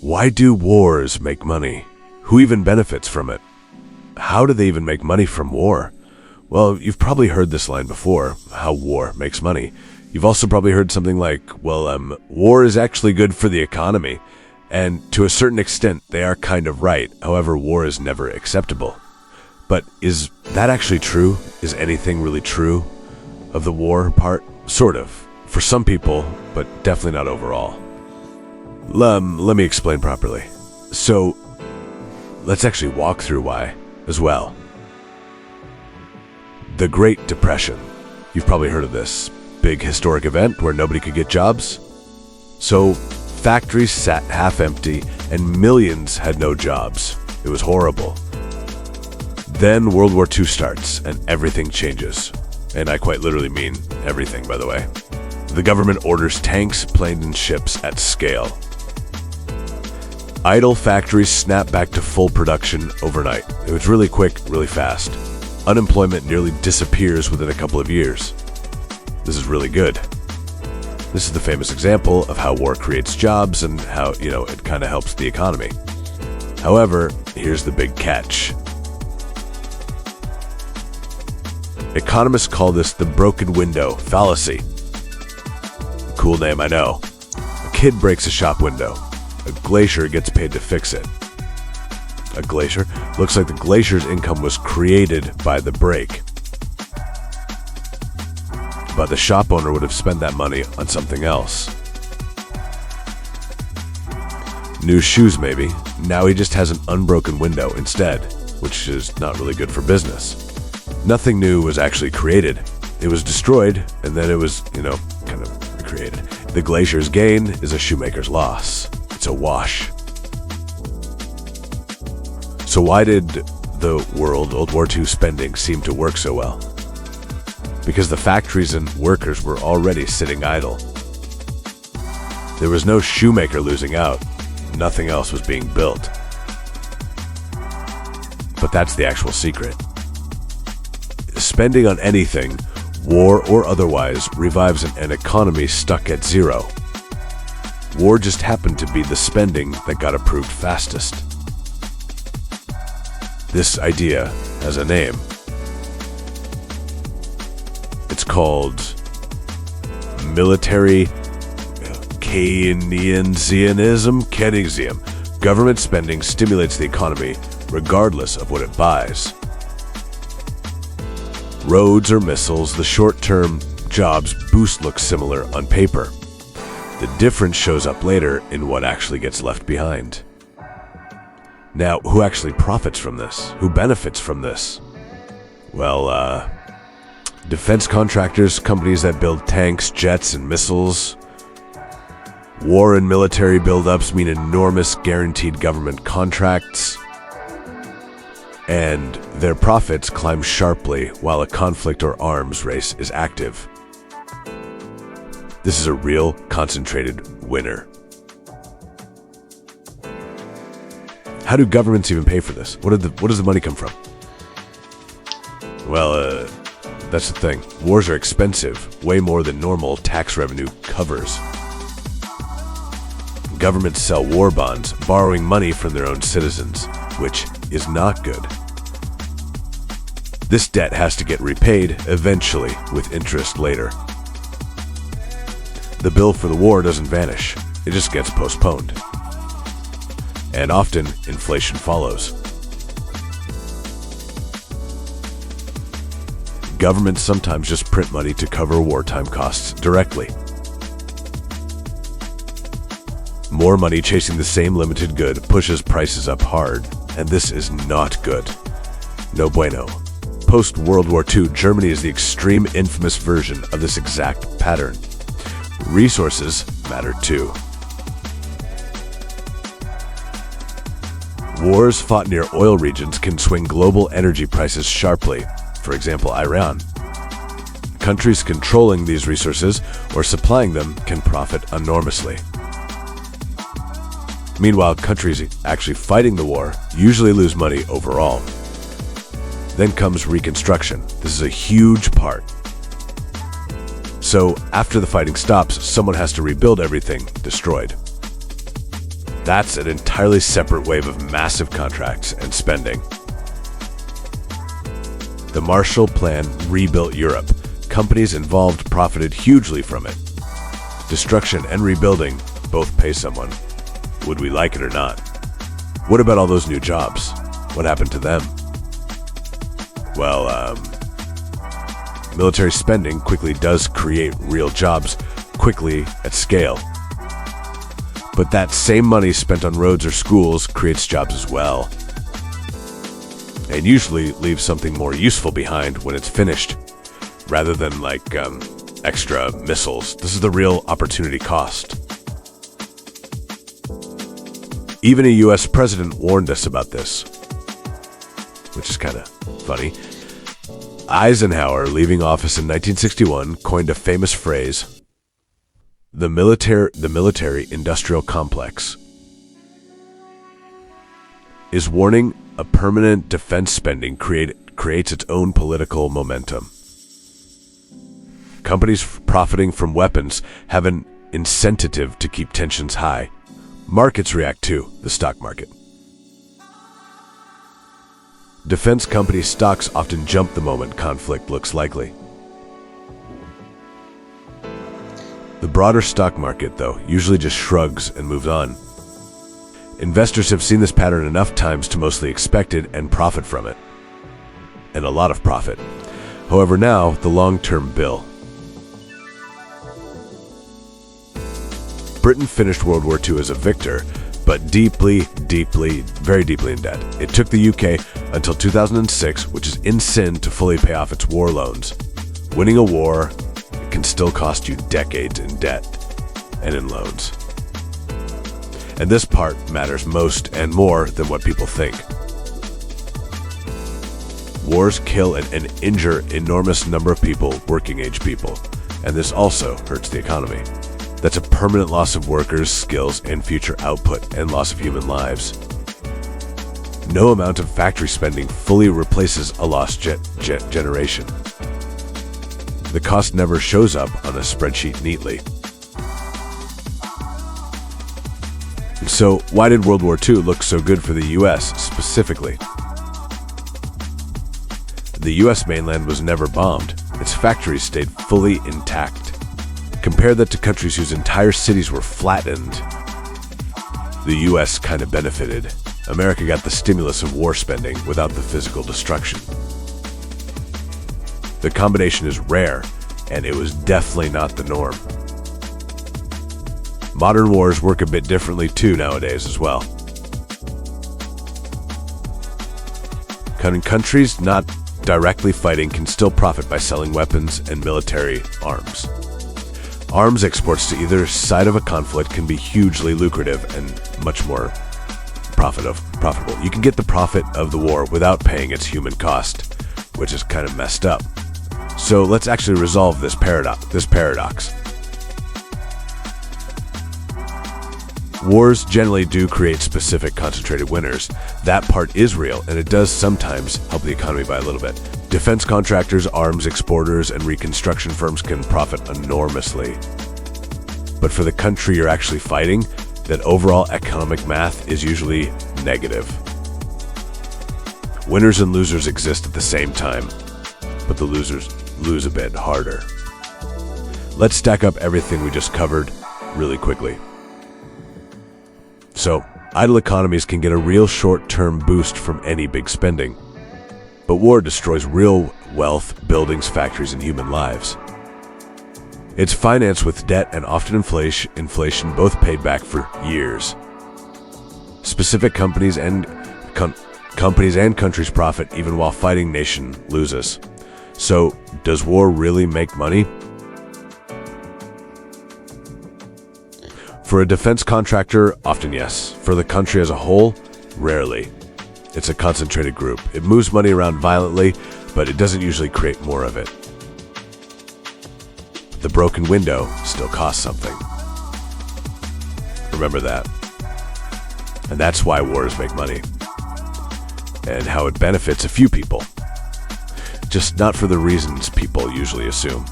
Why do wars make money? Who even benefits from it? How do they even make money from war? Well, you've probably heard this line before, how war makes money. You've also probably heard something like, war is actually good for the economy. And to a certain extent, they are kind of right. However, war is never acceptable. But is that actually true? Is anything really true of the war part? Sort of. For some people, but definitely not overall. Let me explain properly. So, let's actually walk through why as well. The Great Depression. You've probably heard of this big historic event where nobody could get jobs. So, factories sat half empty and millions had no jobs. It was horrible. Then World War II starts and everything changes. And I quite literally mean everything, by the way. The government orders tanks, planes, and ships at scale. Idle factories snap back to full production overnight. It was really quick, really fast. Unemployment nearly disappears within a couple of years. This is really good. This is the famous example of how war creates jobs and how, it kind of helps the economy. However, here's the big catch. Economists call this the broken window fallacy. Cool name, I know. A kid breaks a shop window. A glacier gets paid to fix it. A glacier? Looks like the glacier's income was created by the break. But the shop owner would have spent that money on something else. New shoes, maybe. Now he just has an unbroken window instead, which is not really good for business. Nothing new was actually created. It was destroyed, and then it was, kind of recreated. The glacier's gain is a shoemaker's loss. It's a wash. So why did the World War II spending seem to work so well? Because the factories and workers were already sitting idle. There was no shoemaker losing out. Nothing else was being built. But that's the actual secret. Spending on anything, war or otherwise, revives an economy stuck at zero. War just happened to be the spending that got approved fastest. This idea has a name. It's called military Keynesianism. Government spending stimulates the economy regardless of what it buys. Roads or missiles, the short-term jobs boost look similar on paper. The difference shows up later in what actually gets left behind. Now, who actually profits from this? Who benefits from this? Well, defense contractors, companies that build tanks, jets, and missiles. War and military buildups mean enormous guaranteed government contracts. And their profits climb sharply while a conflict or arms race is active. This is a real concentrated winner. How do governments even pay for this? Where does the money come from? Well, that's the thing. Wars are expensive, way more than normal tax revenue covers. Governments sell war bonds, borrowing money from their own citizens, which is not good. This debt has to get repaid eventually with interest later. The bill for the war doesn't vanish, it just gets postponed. And often, inflation follows. Governments sometimes just print money to cover wartime costs directly. More money chasing the same limited good pushes prices up hard, and this is not good. No bueno. Post-World War II, Germany is the extreme infamous version of this exact pattern. Resources matter too. Wars fought near oil regions can swing global energy prices sharply. For example, Iran. Countries controlling these resources or supplying them can profit enormously. Meanwhile, countries actually fighting the war usually lose money overall. Then comes reconstruction. This is a huge part. So, after the fighting stops, someone has to rebuild everything destroyed. That's an entirely separate wave of massive contracts and spending. The Marshall Plan rebuilt Europe. Companies involved profited hugely from it. Destruction and rebuilding both pay someone, would we like it or not. What about all those new jobs? What happened to them? Well, military spending quickly does create real jobs, quickly at scale. But that same money spent on roads or schools creates jobs as well. And usually leaves something more useful behind when it's finished, rather than extra missiles. This is the real opportunity cost. Even a US president warned us about this, which is kind of funny. Eisenhower, leaving office in 1961, coined a famous phrase, the military-industrial complex is warning a permanent defense spending creates its own political momentum. Companies profiting from weapons have an incentive to keep tensions high. Markets react too, the stock market. Defense company stocks often jump the moment conflict looks likely. The broader stock market, though, usually just shrugs and moves on. Investors have seen this pattern enough times to mostly expect it and profit from it. And a lot of profit. However, now, the long-term bill. Britain finished World War II as a victor, but very deeply in debt. It took the UK until 2006, which is in sin, to fully pay off its war loans. Winning a war can still cost you decades in debt and in loans. And this part matters most and more than what people think. Wars kill and injure enormous number of people, working-age people, and this also hurts the economy. That's a permanent loss of workers, skills, and future output, and loss of human lives. No amount of factory spending fully replaces a lost generation. The cost never shows up on a spreadsheet neatly. So, why did World War II look so good for the US specifically? The US mainland was never bombed. Its factories stayed fully intact. Compare that to countries whose entire cities were flattened. The US kind of benefited. America got the stimulus of war spending without the physical destruction. The combination is rare, and it was definitely not the norm. Modern wars work a bit differently too nowadays as well. Countries not directly fighting can still profit by selling weapons and military arms. Arms exports to either side of a conflict can be hugely lucrative and much more profitable. You can get the profit of the war without paying its human cost, which is kind of messed up. So let's actually resolve this paradox. Wars generally do create specific concentrated winners. That part is real, and it does sometimes help the economy by a little bit. Defense contractors, arms exporters, and reconstruction firms can profit enormously. But for the country you're actually fighting, that overall economic math is usually negative. Winners and losers exist at the same time, but the losers lose a bit harder. Let's stack up everything we just covered really quickly. So, idle economies can get a real short-term boost from any big spending. But war destroys real wealth, buildings, factories, and human lives. It's financed with debt and often inflation both paid back for years. Specific companies and countries profit even while fighting nation loses. So, does war really make money? For a defense contractor, often yes. For the country as a whole, rarely. It's a concentrated group. It moves money around violently, but it doesn't usually create more of it. The broken window still costs something. Remember that. And that's why wars make money. And how it benefits a few people. Just not for the reasons people usually assume.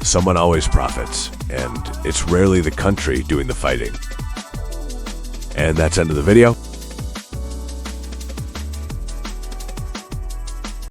someone always profits, and it's rarely the country doing the fighting. And that's end of the video.